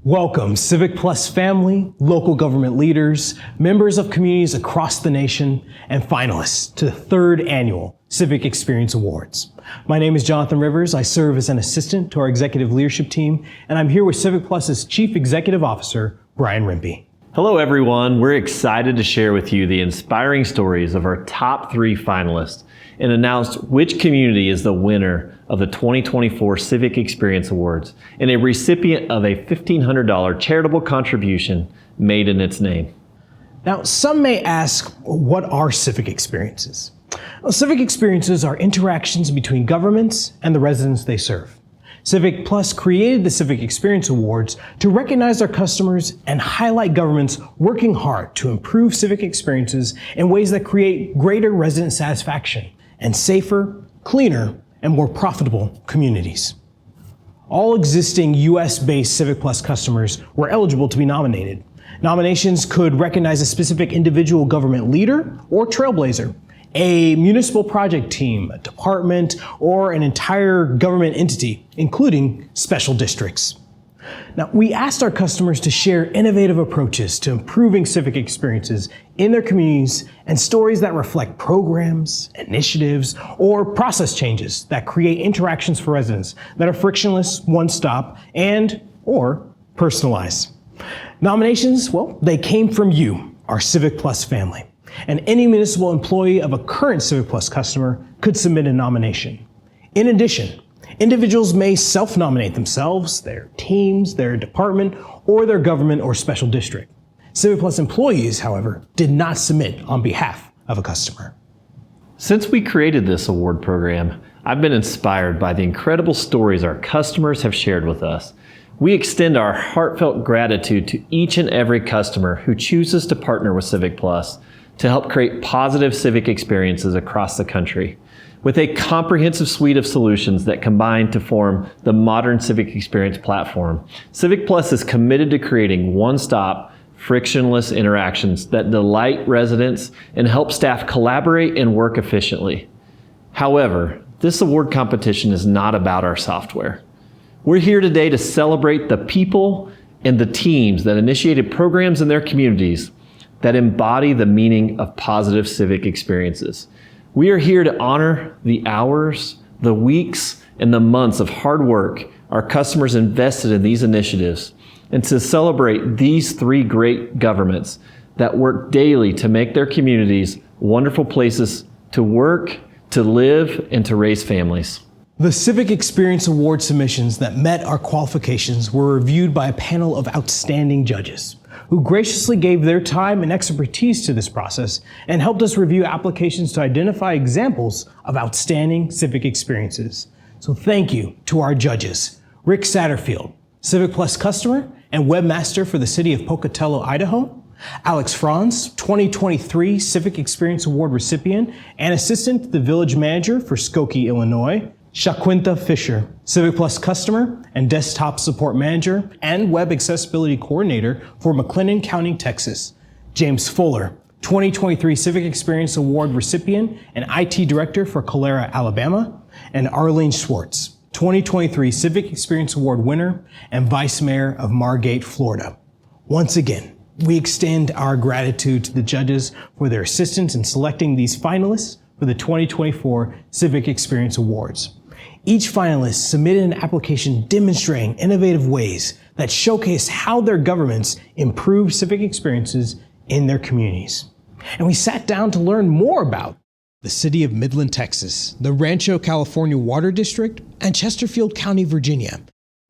Welcome, CivicPlus family, local government leaders, members of communities across the nation, and finalists to the third annual Civic Experience Awards. My name is Jonathan Rivers. I serve as an assistant to our executive leadership team, and I'm here with CivicPlus's Chief Executive Officer, Brian Rimpey. Hello, everyone. We're excited to share with you the inspiring stories of our top 3 finalists and announce which community is the winner of the 2024 Civic Experience Awards and a recipient of a $1,500 charitable contribution made in its name. Now, some may ask, what are civic experiences? Well, civic experiences are interactions between governments and the residents they serve. CivicPlus created the Civic Experience Awards to recognize our customers and highlight governments working hard to improve civic experiences in ways that create greater resident satisfaction and safer, cleaner, and more profitable communities. All existing US-based CivicPlus customers were eligible to be nominated. Nominations could recognize a specific individual government leader or trailblazer, a municipal project team, a department, or an entire government entity, including special districts. Now, we asked our customers to share innovative approaches to improving civic experiences in their communities and stories that reflect programs, initiatives, or process changes that create interactions for residents that are frictionless, one-stop, and/or personalized. Nominations, well, they came from you, our CivicPlus family. And any municipal employee of a current CivicPlus customer could submit a nomination. In addition, individuals may self-nominate themselves, their teams, their department, or their government or special district. CivicPlus employees, however, did not submit on behalf of a customer. Since we created this award program, I've been inspired by the incredible stories our customers have shared with us. We extend our heartfelt gratitude to each and every customer who chooses to partner with CivicPlus to help create positive civic experiences across the country. With a comprehensive suite of solutions that combine to form the modern civic experience platform, CivicPlus is committed to creating one-stop, frictionless interactions that delight residents and help staff collaborate and work efficiently. However, this award competition is not about our software. We're here today to celebrate the people and the teams that initiated programs in their communities that embody the meaning of positive civic experiences. We are here to honor the hours, the weeks, and the months of hard work our customers invested in these initiatives, and to celebrate these 3 great governments that work daily to make their communities wonderful places to work, to live, and to raise families. The Civic Experience Award submissions that met our qualifications were reviewed by a panel of outstanding judges who graciously gave their time and expertise to this process and helped us review applications to identify examples of outstanding civic experiences. So thank you to our judges, Rick Satterfield, CivicPlus customer and webmaster for the city of Pocatello, Idaho; Alex Franz, 2023 Civic Experience Award recipient and assistant to the village manager for Skokie, Illinois; Shaquinta Fisher, CivicPlus customer and desktop support manager and web accessibility coordinator for McLennan County, Texas; James Fuller, 2023 Civic Experience Award recipient and IT director for Calera, Alabama; and Arlene Schwartz, 2023 Civic Experience Award winner and vice mayor of Margate, Florida. Once again, we extend our gratitude to the judges for their assistance in selecting these finalists for the 2024 Civic Experience Awards. Each finalist submitted an application demonstrating innovative ways that showcase how their governments improve civic experiences in their communities. And we sat down to learn more about the city of Midland, Texas, the Rancho California Water District, and Chesterfield County, Virginia,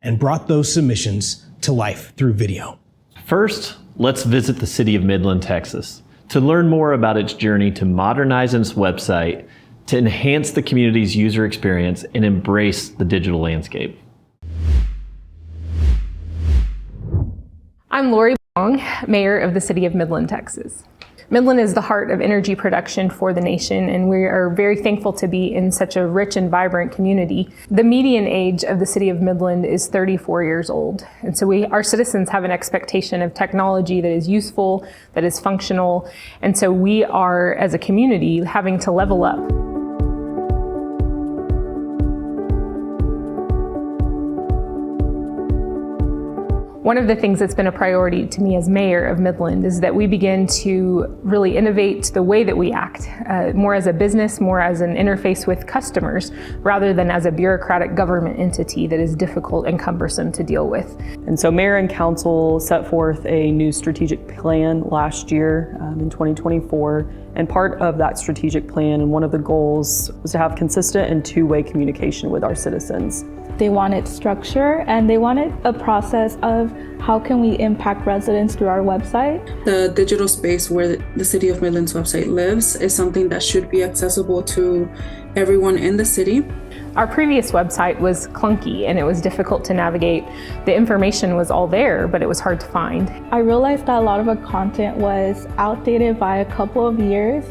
and brought those submissions to life through video. First, let's visit the city of Midland, Texas, to learn more about its journey to modernize its website, to enhance the community's user experience and embrace the digital landscape. I'm Lori Long, Mayor of the City of Midland, Texas. Midland is the heart of energy production for the nation, and we are very thankful to be in such a rich and vibrant community. The median age of the City of Midland is 34 years old, and so our citizens have an expectation of technology that is useful, that is functional, and so we are, as a community, having to level up. One of the things that's been a priority to me as mayor of Midland is that we begin to really innovate the way that we act, more as a business, more as an interface with customers, rather than as a bureaucratic government entity that is difficult and cumbersome to deal with. And so Mayor and Council set forth a new strategic plan last year in 2024. And part of that strategic plan and one of the goals was to have consistent and two-way communication with our citizens. They wanted structure and they wanted a process of how can we impact residents through our website. The digital space where the City of Midland's website lives is something that should be accessible to everyone in the city. Our previous website was clunky and it was difficult to navigate. The information was all there, but it was hard to find. I realized that a lot of our content was outdated by a couple of years,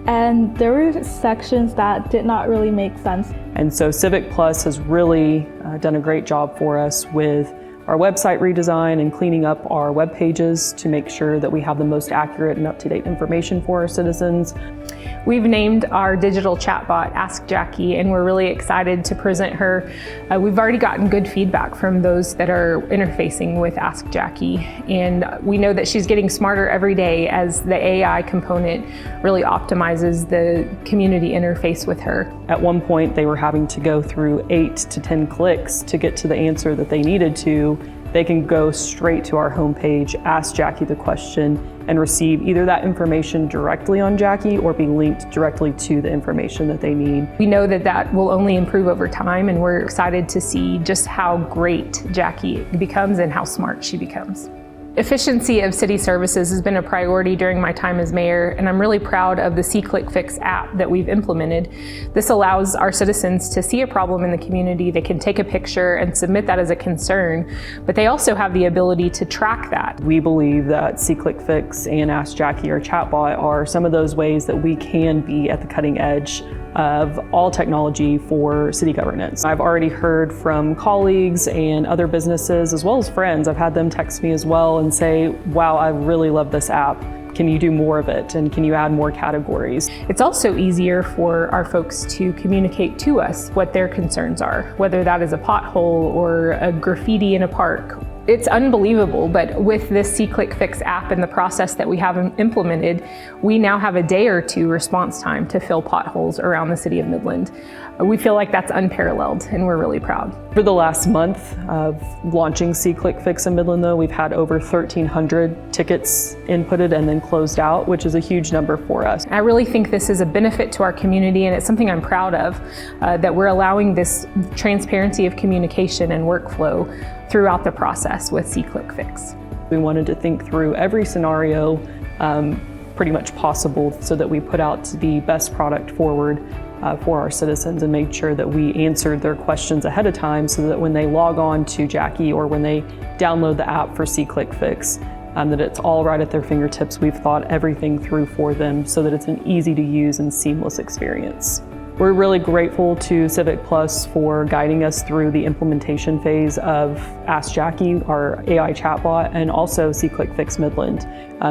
and there were sections that did not really make sense. And so CivicPlus has really done a great job for us with our website redesign and cleaning up our web pages to make sure that we have the most accurate and up-to-date information for our citizens. We've named our digital chatbot Ask Jackie, and we're really excited to present her. We've already gotten good feedback from those that are interfacing with Ask Jackie, and we know that she's getting smarter every day as the AI component really optimizes the community interface with her. At one point, they were having to go through 8 to 10 clicks to get to the answer that they needed to. They can go straight to our homepage, ask Jackie the question, and receive either that information directly on Jackie or be linked directly to the information that they need. We know that that will only improve over time, and we're excited to see just how great Jackie becomes and how smart she becomes. Efficiency of city services has been a priority during my time as mayor, and I'm really proud of the ClickFix app that we've implemented. This allows our citizens to see a problem in the community. They can take a picture and submit that as a concern, but they also have the ability to track that. We believe that ClickFix and Ask Jackie, our chatbot, are some of those ways that we can be at the cutting edge of all technology for city governance. I've already heard from colleagues and other businesses as well as friends. I've had them text me as well and say, wow, I really love this app. Can you do more of it? And can you add more categories? It's also easier for our folks to communicate to us what their concerns are, whether that is a pothole or a graffiti in a park. It's unbelievable, but with this ClickFix app and the process that we have implemented, we now have a day or two response time to fill potholes around the city of Midland. We feel like that's unparalleled, and we're really proud. For the last month of launching ClickFix in Midland, though, we've had over 1,300 tickets inputted and then closed out, which is a huge number for us. I really think this is a benefit to our community, and it's something I'm proud of, that we're allowing this transparency of communication and workflow throughout the process with ClickFix. We wanted to think through every scenario pretty much possible so that we put out the best product forward for our citizens and made sure that we answered their questions ahead of time so that when they log on to Jackie or when they download the app for ClickFix, that it's all right at their fingertips. We've thought everything through for them so that it's an easy to use and seamless experience. We're really grateful to CivicPlus for guiding us through the implementation phase of Ask Jackie, our AI chatbot, and also ClickFix Midland.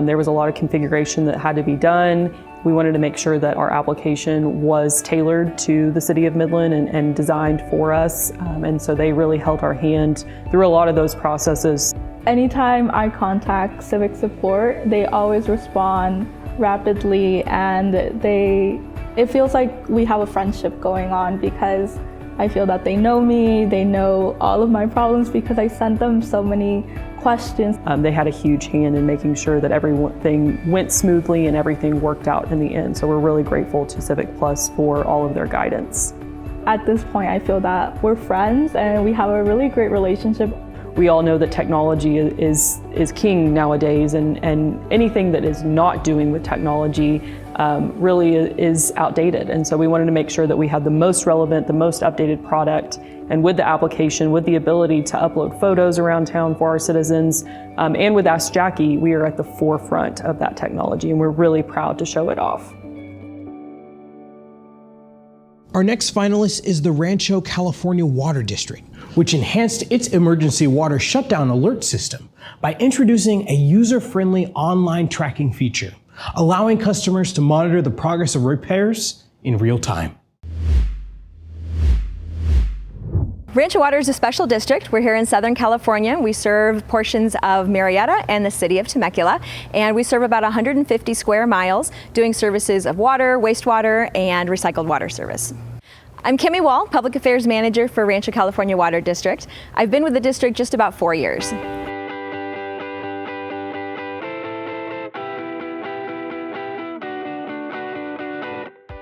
There was a lot of configuration that had to be done. We wanted to make sure that our application was tailored to the City of Midland and designed for us. And so they really held our hand through a lot of those processes. Anytime I contact Civic support, they always respond rapidly, and it feels like we have a friendship going on because I feel that they know me, they know all of my problems because I sent them so many questions. They had a huge hand in making sure that everything went smoothly and everything worked out in the end. So we're really grateful to CivicPlus for all of their guidance. At this point, I feel that we're friends and we have a really great relationship. We all know that technology is king nowadays, and anything that is not doing with technology really is outdated. And so we wanted to make sure that we had the most relevant, the most updated product. And with the application, with the ability to upload photos around town for our citizens, and with Ask Jackie, we are at the forefront of that technology, and we're really proud to show it off. Our next finalist is the Rancho California Water District, which enhanced its emergency water shutdown alert system by introducing a user-friendly online tracking feature, allowing customers to monitor the progress of repairs in real time. Rancho Water is a special district. We're here in Southern California. We serve portions of Murrieta and the city of Temecula, and we serve about 150 square miles doing services of water, wastewater, and recycled water service. I'm Kimmy Wall, Public Affairs Manager for Rancho California Water District. I've been with the district just about 4 years.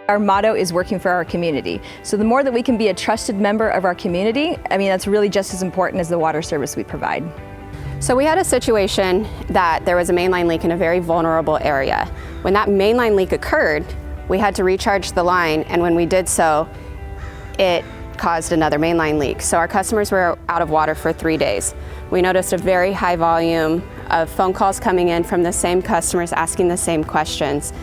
Our motto is working for our community. So the more that we can be a trusted member of our community, that's really just as important as the water service we provide. So we had a situation that there was a mainline leak in a very vulnerable area. When that mainline leak occurred, we had to recharge the line, and when we did so, it caused another mainline leak. So our customers were out of water for 3 days. We noticed a very high volume of phone calls coming in from the same customers asking the same questions.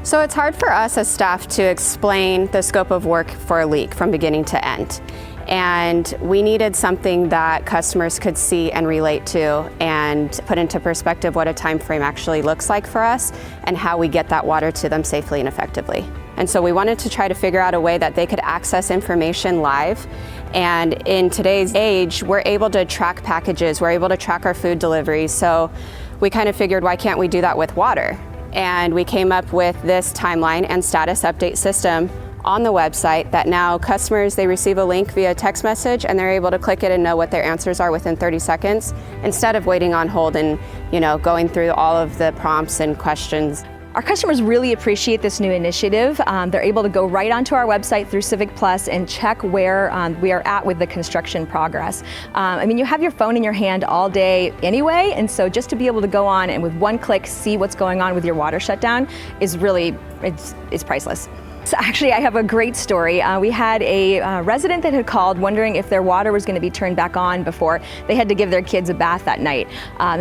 So it's hard for us as staff to explain the scope of work for a leak from beginning to end. And we needed something that customers could see and relate to and put into perspective what a time frame actually looks like for us and how we get that water to them safely and effectively. And so we wanted to try to figure out a way that they could access information live. And in today's age, we're able to track packages, we're able to track our food deliveries. So we kind of figured, why can't we do that with water? And we came up with this timeline and status update system on the website that now customers, they receive a link via text message and they're able to click it and know what their answers are within 30 seconds instead of waiting on hold and going through all of the prompts and questions. Our customers really appreciate this new initiative. They're able to go right onto our website through CivicPlus and check where we are at with the construction progress. You have your phone in your hand all day anyway, and so just to be able to go on and with one click see what's going on with your water shutdown is really, it's priceless. So actually, I have a great story. We had a resident that had called wondering if their water was going to be turned back on before they had to give their kids a bath that night.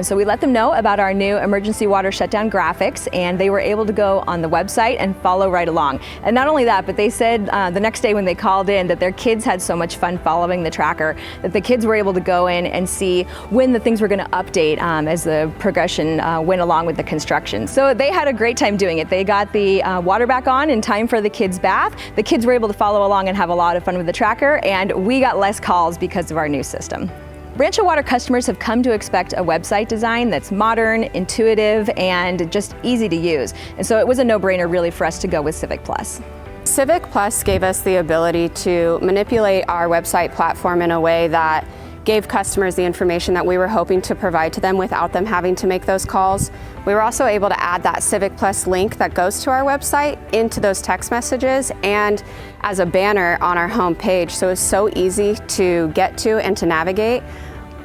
So we let them know about our new emergency water shutdown graphics, and they were able to go on the website and follow right along. And not only that, but they said the next day when they called in that their kids had so much fun following the tracker that the kids were able to go in and see when the things were going to update as the progression went along with the construction. So they had a great time doing it. They got the water back on in time for the kids' bath. The kids were able to follow along and have a lot of fun with the tracker, and we got less calls because of our new system. Rancho Water customers have come to expect a website design that's modern, intuitive, and just easy to use. And so it was a no-brainer really for us to go with CivicPlus. CivicPlus gave us the ability to manipulate our website platform in a way that gave customers the information that we were hoping to provide to them without them having to make those calls. We were also able to add that CivicPlus link that goes to our website into those text messages and as a banner on our home page. So it's so easy to get to and to navigate.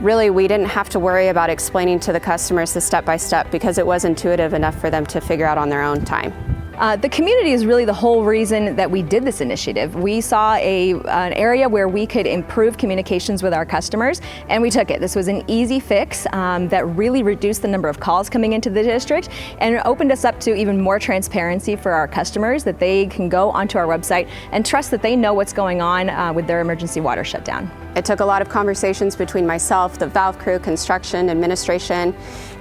Really, we didn't have to worry about explaining to the customers the step-by-step because it was intuitive enough for them to figure out on their own time. The community is really the whole reason that we did this initiative. We saw an area where we could improve communications with our customers, and we took it. This was an easy fix that really reduced the number of calls coming into the district, and it opened us up to even more transparency for our customers, that they can go onto our website and trust that they know what's going on with their emergency water shutdown. It took a lot of conversations between myself, the valve crew, construction, administration,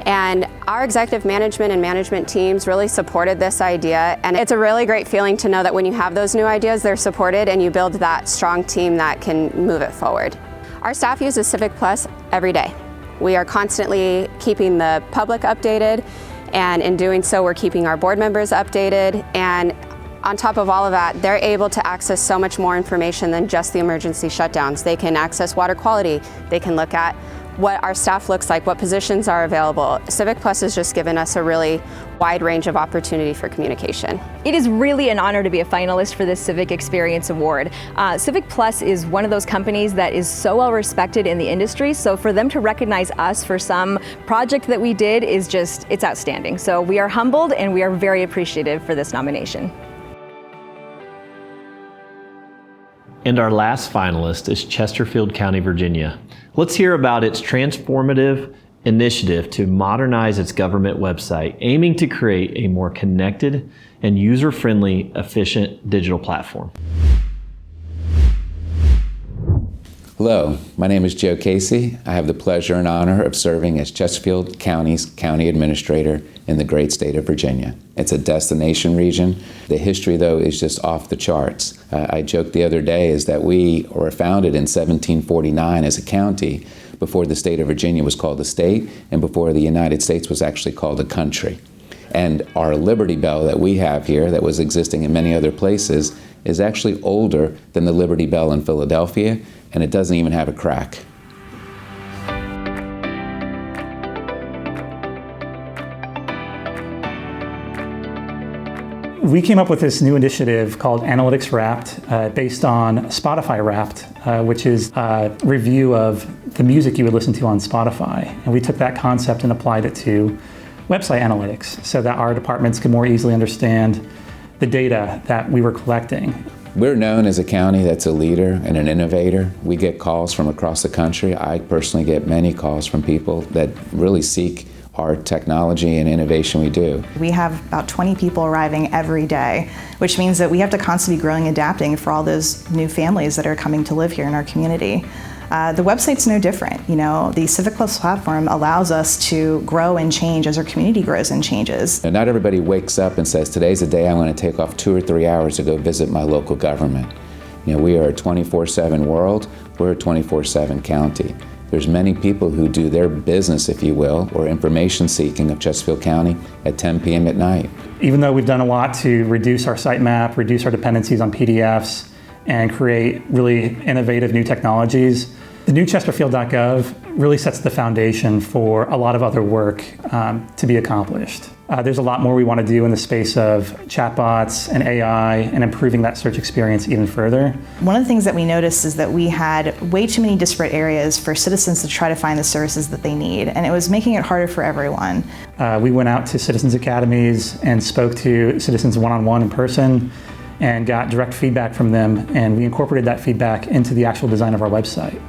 and our executive management and management teams really supported this idea. And it's a really great feeling to know that when you have those new ideas, they're supported and you build that strong team that can move it forward. Our staff uses CivicPlus every day. We are constantly keeping the public updated, and in doing so, we're keeping our board members updated. And on top of all of that, they're able to access so much more information than just the emergency shutdowns. They can access water quality. They can look at what our staff looks like, what positions are available. CivicPlus has just given us a really wide range of opportunity for communication. It is really an honor to be a finalist for this Civic Experience Award. CivicPlus is one of those companies that is so well respected in the industry, so for them to recognize us for some project that we did is just, it's outstanding. So we are humbled and we are very appreciative for this nomination. And our last finalist is Chesterfield County, Virginia. Let's hear about its transformative initiative to modernize its government website, aiming to create a more connected and user-friendly, efficient digital platform. Hello, my name is Joe Casey. I have the pleasure and honor of serving as Chesterfield County's County Administrator in the great state of Virginia. It's a destination region. The history, though, is just off the charts. I joked the other day is that we were founded in 1749 as a county before the state of Virginia was called a state and before the United States was actually called a country. And our Liberty Bell that we have here that was existing in many other places is actually older than the Liberty Bell in Philadelphia, and it doesn't even have a crack. We came up with this new initiative called Analytics Wrapped, based on Spotify Wrapped, which is a review of the music you would listen to on Spotify. And we took that concept and applied it to website analytics so that our departments could more easily understand the data that we were collecting. We're known as a county that's a leader and an innovator. We get calls from across the country. I personally get many calls from people that really seek our technology and innovation we do. We have about 20 people arriving every day, which means that we have to constantly be growing and adapting for all those new families that are coming to live here in our community. The website's no different. The CivicPlus platform allows us to grow and change as our community grows and changes. And not everybody wakes up and says, today's the day I'm going to take off 2 or 3 hours to go visit my local government. We are a 24/7 world, we're a 24/7 county. There's many people who do their business, if you will, or information seeking of Chesterfield County at 10 p.m. at night. Even though we've done a lot to reduce our sitemap, reduce our dependencies on PDFs, and create really innovative new technologies, the new Chesterfield.gov really sets the foundation for a lot of other work to be accomplished. There's a lot more we want to do in the space of chatbots and AI and improving that search experience even further. One of the things that we noticed is that we had way too many disparate areas for citizens to try to find the services that they need, and it was making it harder for everyone. We went out to citizens academies and spoke to citizens one-on-one in person and got direct feedback from them, and we incorporated that feedback into the actual design of our website.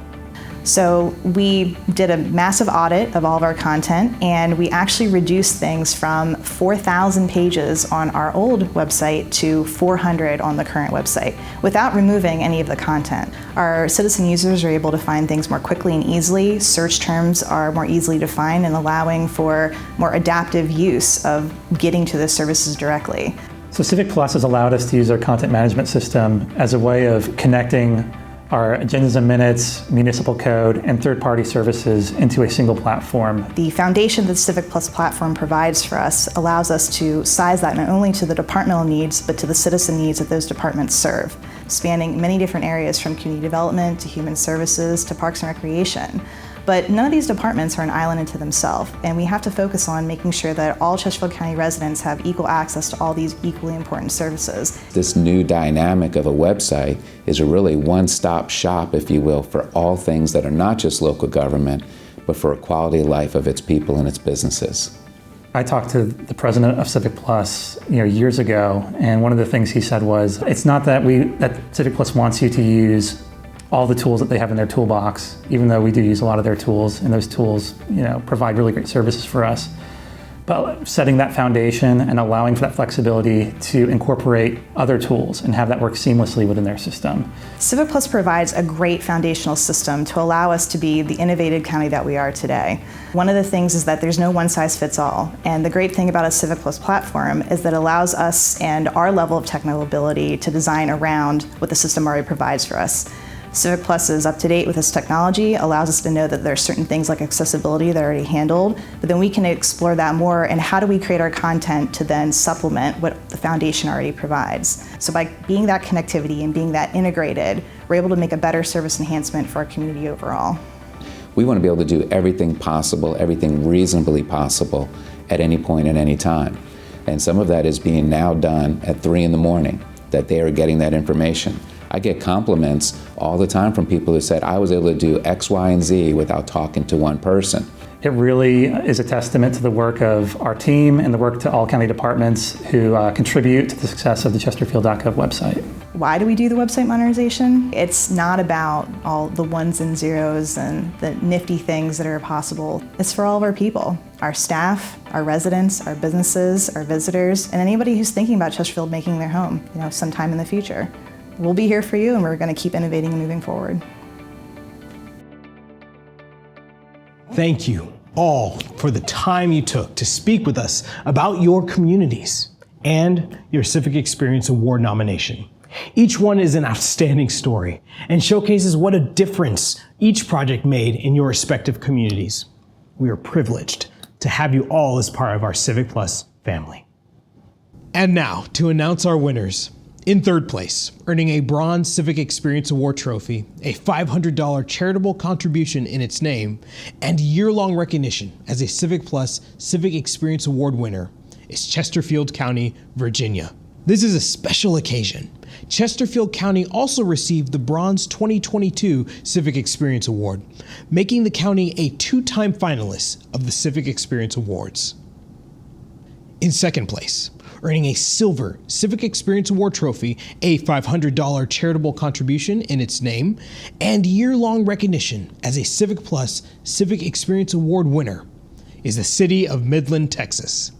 So we did a massive audit of all of our content, and we actually reduced things from 4,000 pages on our old website to 400 on the current website without removing any of the content. Our citizen users are able to find things more quickly and easily. Search terms are more easily defined and allowing for more adaptive use of getting to the services directly. So CivicPlus has allowed us to use our content management system as a way of connecting our agendas and minutes, municipal code, and third-party services into a single platform. The foundation that the CivicPlus platform provides for us allows us to size that not only to the departmental needs, but to the citizen needs that those departments serve, spanning many different areas from community development to human services to parks and recreation. But none of these departments are an island unto themselves, and we have to focus on making sure that all Chesterfield County residents have equal access to all these equally important services. This new dynamic of a website is a really one-stop shop, if you will, for all things that are not just local government, but for a quality of life of its people and its businesses. I talked to the president of CivicPlus, years ago, and one of the things he said was, it's not that CivicPlus wants you to use all the tools that they have in their toolbox, even though we do use a lot of their tools, and those tools, provide really great services for us. But setting that foundation and allowing for that flexibility to incorporate other tools and have that work seamlessly within their system. CivicPlus provides a great foundational system to allow us to be the innovative county that we are today. One of the things is that there's no one size fits all, and the great thing about a CivicPlus platform is that it allows us and our level of technical ability to design around what the system already provides for us. CivicPlus is up to date with this technology, allows us to know that there are certain things like accessibility that are already handled, but then we can explore that more and how do we create our content to then supplement what the foundation already provides. So by being that connectivity and being that integrated, we're able to make a better service enhancement for our community overall. We want to be able to do everything possible, everything reasonably possible at any point at any time. And some of that is being now done at 3 in the morning, that they are getting that information. I get compliments all the time from people who said, I was able to do X, Y, and Z without talking to one person. It really is a testament to the work of our team and the work to all county departments who contribute to the success of the Chesterfield.gov website. Why do we do the website modernization? It's not about all the ones and zeros and the nifty things that are possible. It's for all of our people, our staff, our residents, our businesses, our visitors, and anybody who's thinking about Chesterfield making their home, sometime in the future. We'll be here for you, and we're going to keep innovating and moving forward. Thank you all for the time you took to speak with us about your communities and your Civic Experience Award nomination. Each one is an outstanding story and showcases what a difference each project made in your respective communities. We are privileged to have you all as part of our CivicPlus family. And now to announce our winners. In third place, earning a Bronze Civic Experience Award trophy, a $500 charitable contribution in its name, and year-long recognition as a CivicPlus Civic Experience Award winner, is Chesterfield County, Virginia. This is a special occasion. Chesterfield County also received the Bronze 2022 Civic Experience Award, making the county a two-time finalist of the Civic Experience Awards. In second place, earning a Silver Civic Experience Award trophy, a $500 charitable contribution in its name, and year-long recognition as a CivicPlus Civic Experience Award winner, is the city of Midland, Texas.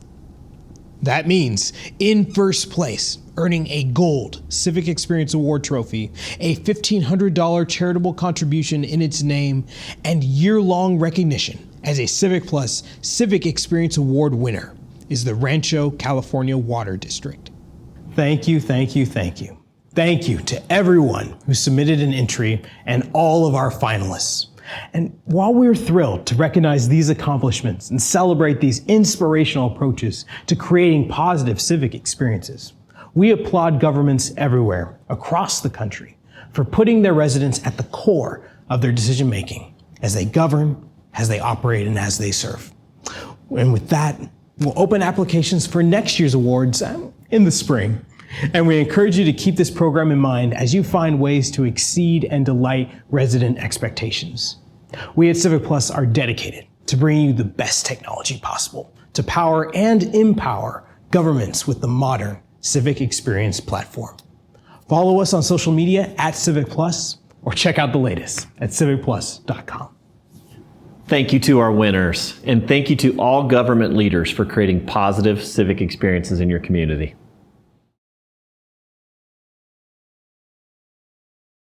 That means, in first place, earning a Gold Civic Experience Award trophy, a $1,500 charitable contribution in its name, and year-long recognition as a CivicPlus Civic Experience Award winner, is the Rancho California Water District. Thank you, thank you, thank you. Thank you to everyone who submitted an entry and all of our finalists. And while we're thrilled to recognize these accomplishments and celebrate these inspirational approaches to creating positive civic experiences, we applaud governments everywhere across the country for putting their residents at the core of their decision-making as they govern, as they operate, and as they serve. And with that, we'll open applications for next year's awards in the spring. And we encourage you to keep this program in mind as you find ways to exceed and delight resident expectations. We at CivicPlus are dedicated to bringing you the best technology possible to power and empower governments with the modern Civic Experience platform. Follow us on social media at CivicPlus or check out the latest at civicplus.com. Thank you to our winners, and thank you to all government leaders for creating positive civic experiences in your community.